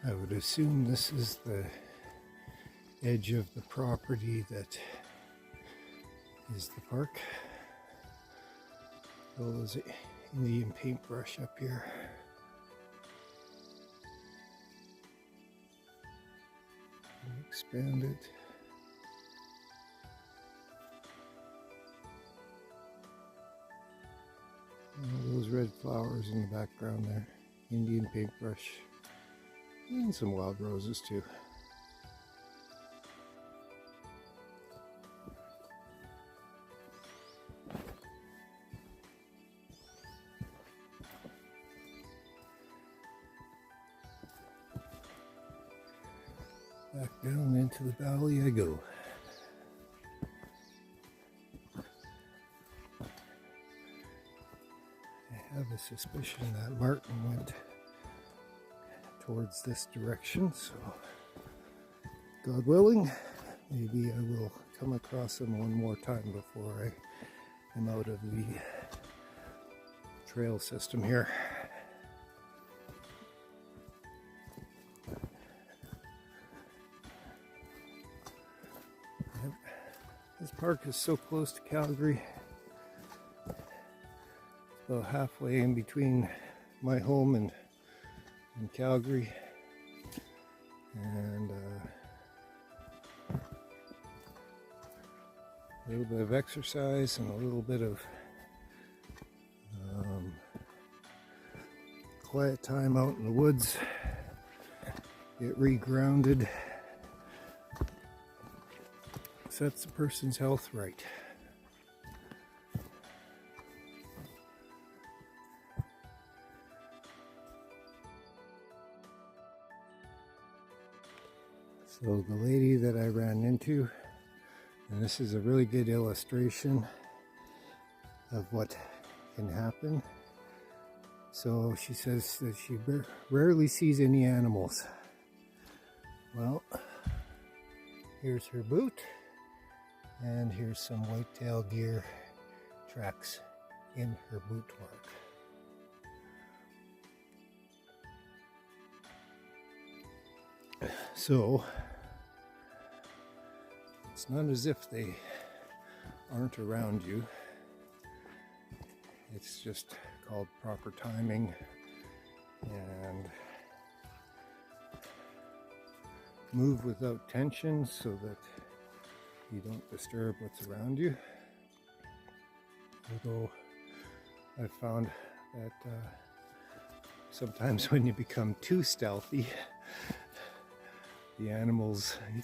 I would assume this is the edge of the property that is the park. All those Indian paintbrush up here. Expand it. All those red flowers in the background there. Indian paintbrush. And some wild roses too. Back down into the valley I go. I have a suspicion that Martin went towards this direction, so God willing, maybe I will come across him one more time before I am out of the trail system here. This park is so close to Calgary. It's about halfway in between my home and Calgary. And a little bit of exercise and a little bit of quiet time out in the woods. Get regrounded. Sets the person's health right. So the lady that I ran into, and this is a really good illustration of what can happen. So she says that she rarely sees any animals. Well, here's her boot. And here's some whitetail deer tracks in her boot mark. So, it's not as if they aren't around you. It's just called proper timing and move without tension so that you don't disturb what's around you. Although I've found that sometimes when you become too stealthy, the animals, you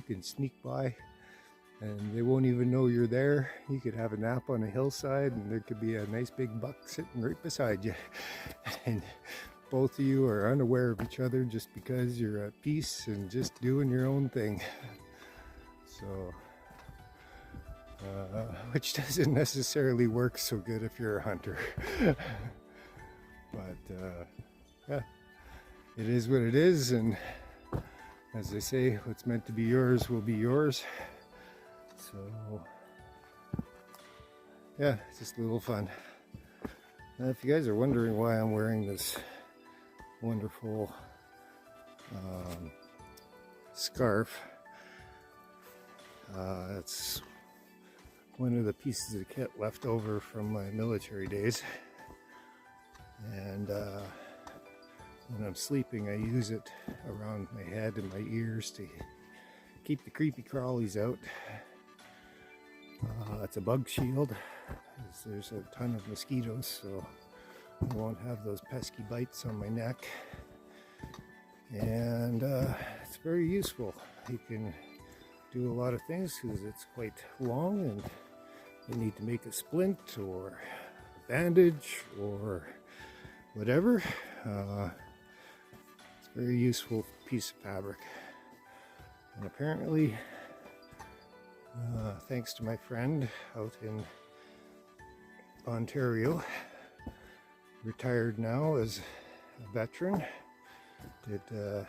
can sneak by and they won't even know you're there. You could have a nap on a hillside and there could be a nice big buck sitting right beside you. And both of you are unaware of each other just because you're at peace and just doing your own thing. So, which doesn't necessarily work so good if you're a hunter. But, yeah, it is what it is, and as they say, what's meant to be yours will be yours. So, yeah, it's just a little fun. Now, if you guys are wondering why I'm wearing this wonderful scarf, it's one of the pieces of kit left over from my military days, and when I'm sleeping I use it around my head and my ears to keep the creepy crawlies out. It's a bug shield. There's a ton of mosquitoes, so I won't have those pesky bites on my neck, and it's very useful. You can do a lot of things because it's quite long, and you need to make a splint or a bandage or whatever. It's a very useful piece of fabric, and apparently thanks to my friend out in Ontario, retired now as a veteran, did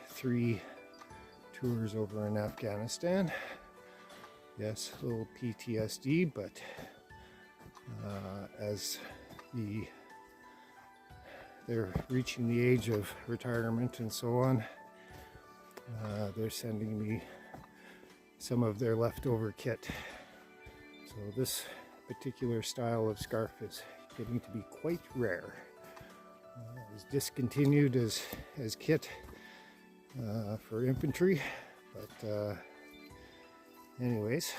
3 tours over in Afghanistan. Yes, a little PTSD, but as they're reaching the age of retirement and so on, they're sending me some of their leftover kit. So this particular style of scarf is getting to be quite rare. It was discontinued as kit for infantry, but anyways,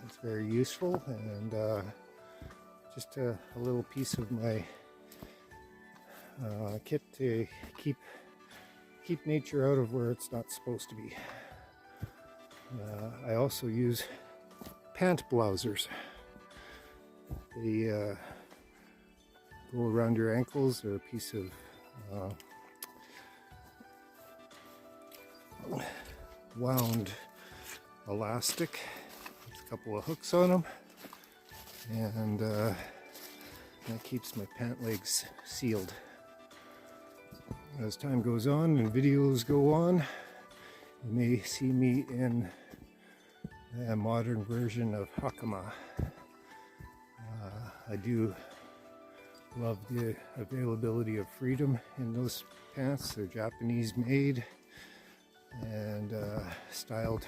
it's very useful, and just a little piece of my kit to keep nature out of where it's not supposed to be. I also use pant blousers. They go around your ankles. They're a piece of wound elastic with a couple of hooks on them, and that keeps my pant legs sealed. As time goes on and videos go on, you may see me in a modern version of hakama. I do love the availability of freedom in those pants. They're Japanese made and styled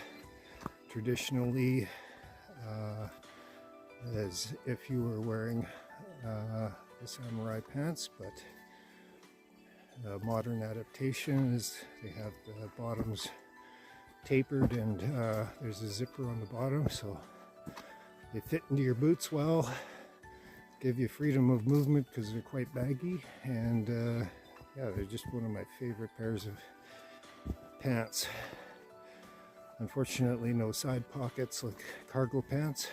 traditionally as if you were wearing the samurai pants, but modern adaptation is they have the bottoms tapered, and there's a zipper on the bottom, so they fit into your boots well, give you freedom of movement because they're quite baggy, and yeah, they're just one of my favorite pairs of pants. Unfortunately, no side pockets like cargo pants,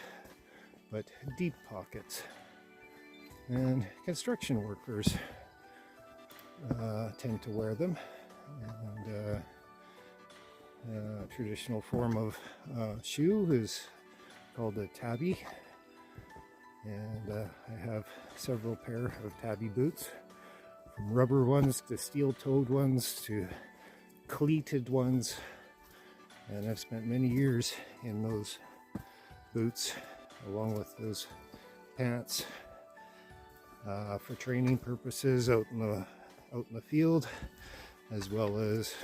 but deep pockets. And construction workers tend to wear them, and a traditional form of shoe is called a tabi, and I have several pair of tabi boots, from rubber ones to steel-toed ones to cleated ones, and I've spent many years in those boots along with those pants for training purposes out in the field, as well as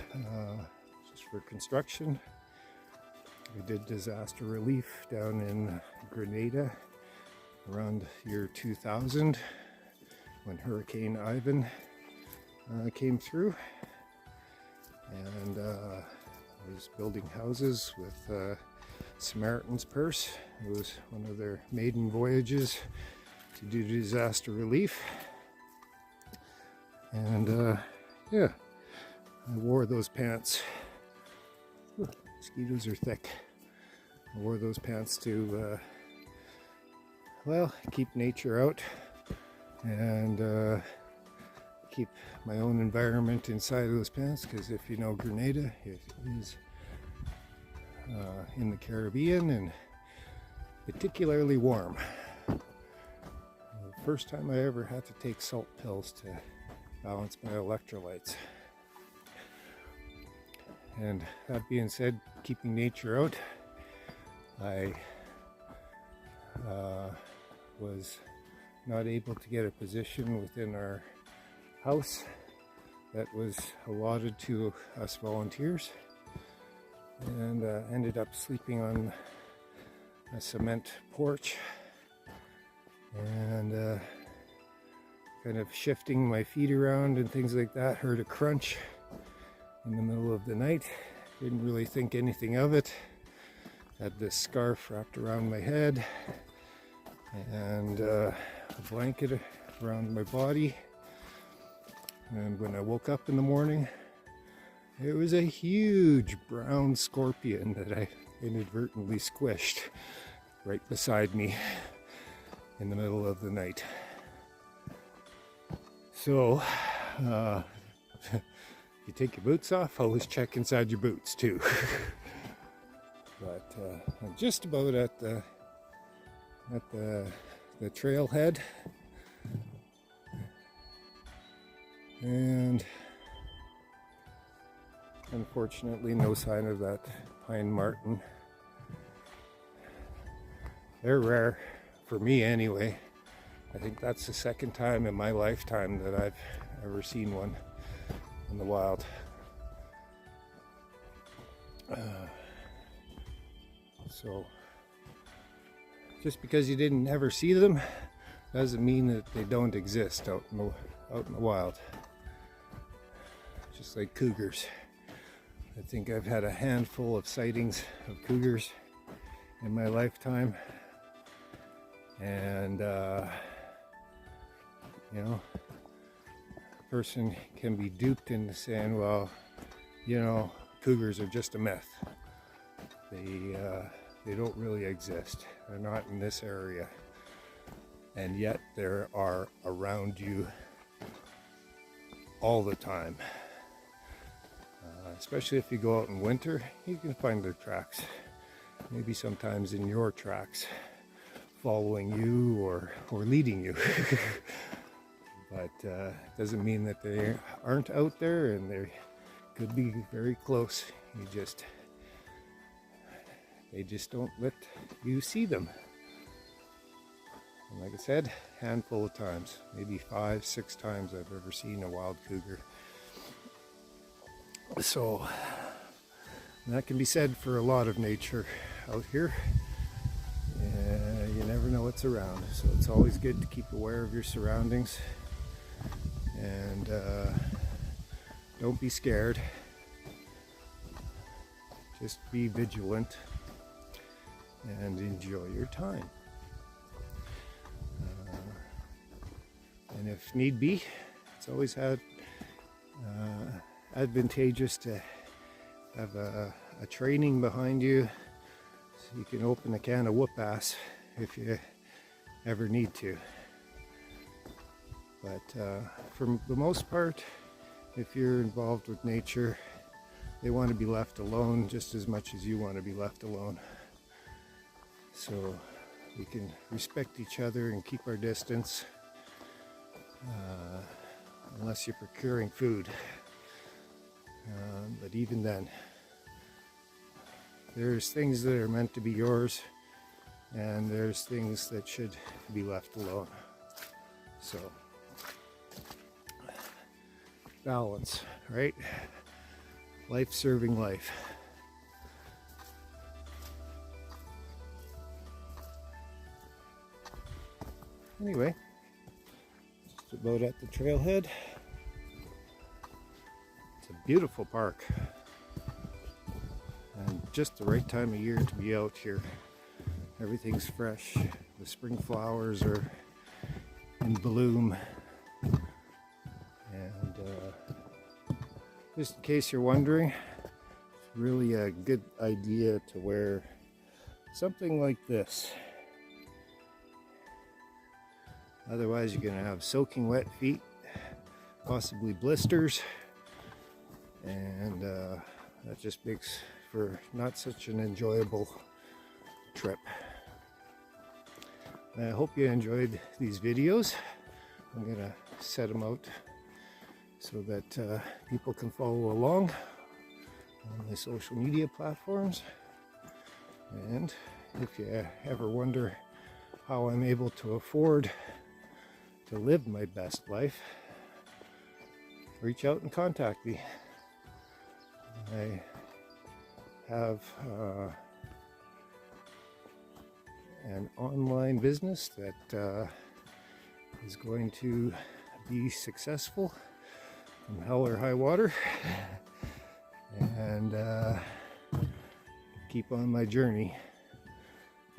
just for construction. We did disaster relief down in Grenada around year 2000 when Hurricane Ivan came through, and I was building houses with Samaritan's Purse. It was one of their maiden voyages to do disaster relief, and yeah, I wore those pants. Ooh, mosquitoes are thick. I wore those pants to well, keep nature out and keep my own environment inside of those pants, because if you know Grenada, it is in the Caribbean and particularly warm. The first time I ever had to take salt pills to balance my electrolytes. And that being said, keeping nature out, I was not able to get a position within our house that was allotted to us volunteers, and ended up sleeping on a cement porch, and kind of shifting my feet around and things like that. Heard a crunch in the middle of the night, didn't really think anything of it, had this scarf wrapped around my head and a blanket around my body, and when I woke up in the morning, it was a huge brown scorpion that I inadvertently squished right beside me in the middle of the night. So you take your boots off, always check inside your boots too. But I'm just about at the trailhead, and unfortunately no sign of that pine marten. They're rare, for me anyway. I think that's the second time in my lifetime that I've ever seen one in the wild. So just because you didn't ever see them doesn't mean that they don't exist out in the wild. Just like cougars. I think I've had a handful of sightings of cougars in my lifetime, and you know, a person can be duped into saying, well, you know, cougars are just a myth. They don't really exist. They're not in this area, and yet they are around you all the time. Especially if you go out in winter, you can find their tracks. Maybe sometimes in your tracks, following you or leading you. But it doesn't mean that they aren't out there, and they could be very close. They just don't let you see them. And like I said, handful of times, maybe 5-6 times I've ever seen a wild cougar. So that can be said for a lot of nature out here. You never know what's around, so it's always good to keep aware of your surroundings, and don't be scared. Just be vigilant and enjoy your time. And if need be, it's always advantageous to have a training behind you, so you can open a can of whoop ass if you ever need to. But for the most part, if you're involved with nature, they want to be left alone just as much as you want to be left alone. So we can respect each other and keep our distance, unless you're procuring food. But even then, there's things that are meant to be yours, and there's things that should be left alone. So, balance, right? Life serving life. Anyway, just about at the trailhead. It's a beautiful park, and just the right time of year to be out here. Everything's fresh. The spring flowers are in bloom, and just in case you're wondering, it's really a good idea to wear something like this. Otherwise you're going to have soaking wet feet, possibly blisters, and that just makes for not such an enjoyable trip. I hope you enjoyed these videos. I'm going to set them out so that people can follow along on the social media platforms. And if you ever wonder how I'm able to afford to live my best life, reach out and contact me. I have an online business that is going to be successful from hell or high water, and keep on my journey.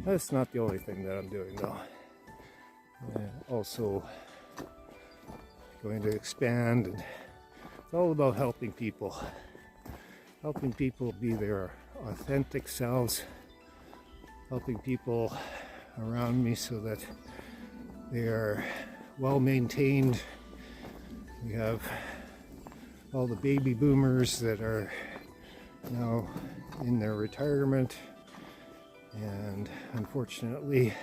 That's not the only thing that I'm doing though. Also going to expand, and it's all about helping people be their authentic selves, helping people around me so that they are well maintained. We have all the baby boomers that are now in their retirement, and unfortunately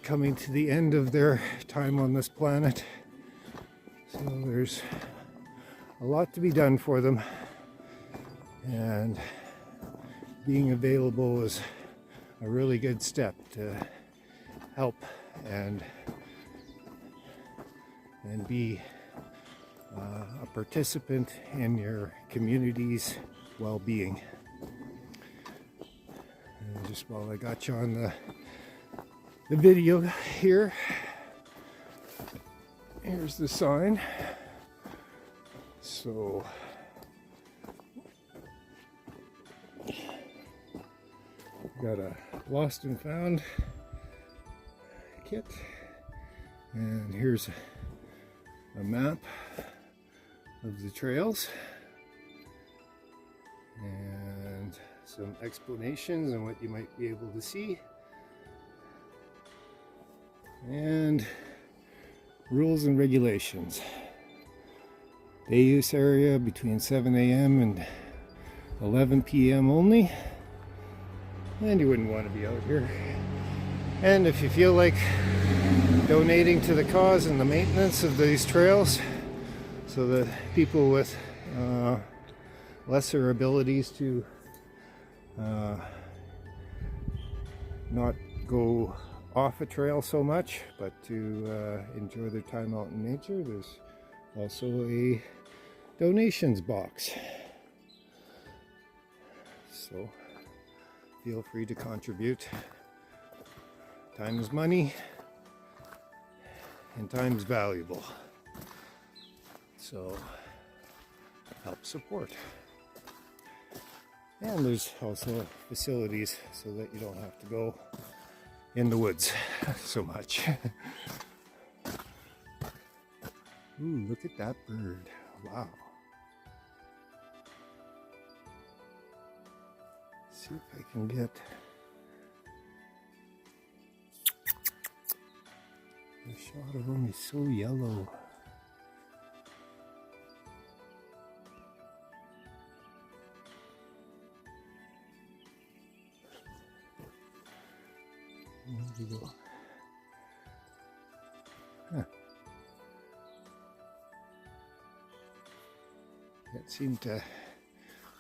coming to the end of their time on this planet. So there's a lot to be done for them, and being available is a really good step to help and be a participant in your community's well-being. And just while I got you on the video here, here's the sign. So got a lost and found kit, and here's a map of the trails and some explanations on what you might be able to see, and rules and regulations. Day use area between 7 a.m. and 11 p.m. only, and you wouldn't want to be out here. And if you feel like donating to the cause and the maintenance of these trails so that people with lesser abilities to not go off a trail so much, but to enjoy their time out in nature, there's also a donations box. So feel free to contribute. Time is money, and time's valuable. So help support. And there's also facilities so that you don't have to go in the woods so much. Ooh, look at that bird. Wow. See if I can get a shot of him. He's so yellow. There we go. Huh. Can't seem to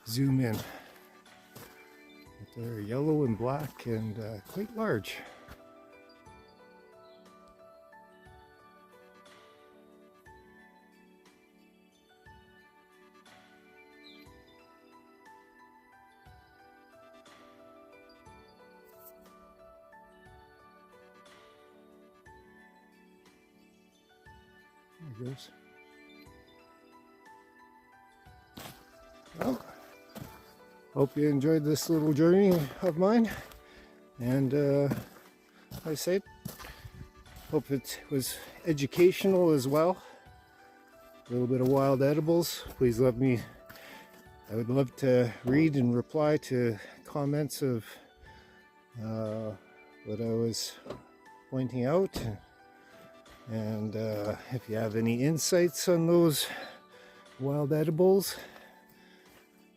zoom in. But they're yellow and black and quite large. There he goes. Well, hope you enjoyed this little journey of mine, and like I said, hope it was educational as well. A little bit of wild edibles. Please let me, I would love to read and reply to comments of what I was pointing out, and if you have any insights on those wild edibles,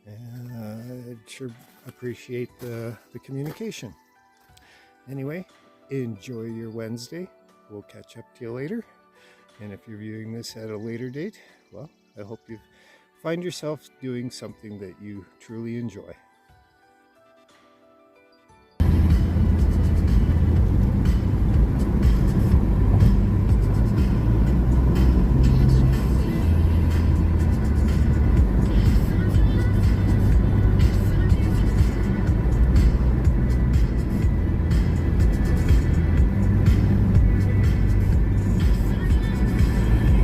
I'd sure appreciate the communication. Anyway, enjoy your Wednesday. We'll catch up to you later. And if you're viewing this at a later date, well, I hope you find yourself doing something that you truly enjoy.